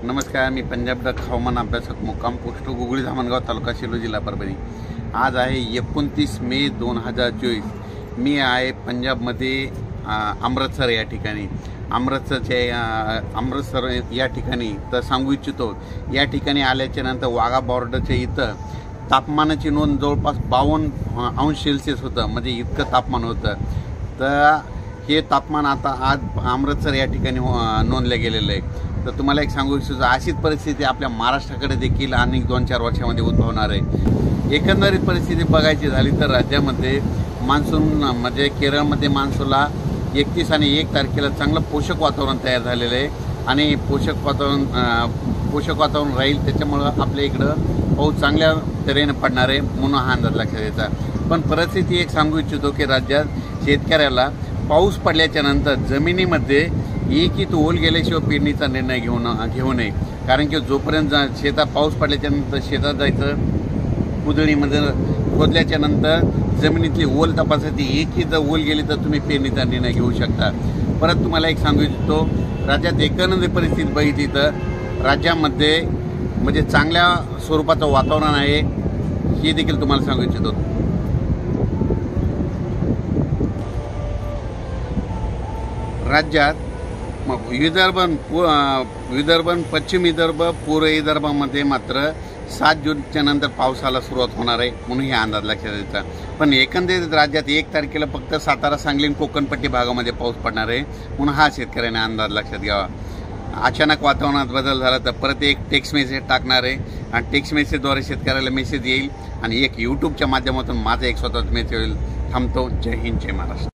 नमस्कार, मी पंजाब डक हवामान अभ्यासक मुक्काम पोस्ट गुगळी धामणगाव तालुका सेलू जिल्हा परभणी। आज आहे 29 मे 2024। मी आहे पंजाबमध्ये अमृतसर या ठिकाणी। अमृतसर या ठिकाणी तर सांगू इच्छितो, या ठिकाणी आल्याच्या नंतर वाघा बॉर्डरच्या इथं तापमानाची नोंद जवळपास 52° होतं, म्हणजे इतकं तापमान होतं। तर हे तापमान आता आज अमृतसर या ठिकाणी नोंदलं गेलेलं आहे। तर तुम्हाला एक सांगू इच्छितो, अशीच परिस्थिती आपल्या महाराष्ट्राकडे देखील अनेक 2-4 वर्षामध्ये उद्भवणार आहे। एकंदरीत परिस्थिती बघायची झाली तर राज्यामध्ये मान्सून म्हणजे केरळमध्ये मान्सूनला 31 आणि 1 तारखेला चांगलं पोषक वातावरण तयार झालेलं आहे आणि पोषक वातावरण राहील। त्याच्यामुळं आपल्या इकडं पाऊस चांगल्या तऱ्हेने पडणार आहे म्हणून हा अंदाज लक्षात येता। पण परिस्थिती एक सांगू इच्छितो की राज्यात शेतकऱ्याला पाऊस पडल्याच्या नंतर जमिनीमध्ये एक ओल गेल्याशिवाय पेरणीचा निर्णय घेऊ नये। कारण की जोपर्यंत शेतात पाऊस पडल्याच्या नंतर शेतात जायचं, कुदळीमध्ये खोदल्याच्या नंतर जमिनीतली ओल तपासायची, एक जर ओल गेली तर तुम्ही पेरणीचा निर्णय घेऊ शकता। परत तुम्हाला एक सांगू इच्छितो, राज्यात एकंदरीत परिस्थिती बघितली तर राज्यामध्ये म्हणजे चांगल्या स्वरूपाचं वातावरण आहे, हे देखील तुम्हाला सांगू इच्छितो। राज्यात विदर्भ, पश्चिम विदर्भ, पूर्व विदर्भामध्ये मात्र 7 जूनच्या नंतर पावसाला सुरुवात होणार आहे म्हणून हे अंदाज लक्षात येतात। पण एकंदरीत राज्यात 1 तारखेला फक्त सातारा, सांगली आणि कोकणपट्टी भागामध्ये पाऊस पडणार आहे म्हणून हा शेतकऱ्यांनी अंदाज लक्षात घ्यावा। अचानक वातावरणात बदल झाला तर परत एक टेक्स्ट मेसेज टाकणार आहे आणि टेक्स्ट मेसेजद्वारे शेतकऱ्याला मेसेज येईल आणि एक यूट्यूबच्या माध्यमातून माझा एक स्वतःचा मेसेज येईल। थांबतो। जय हिंद, जय महाराष्ट्र।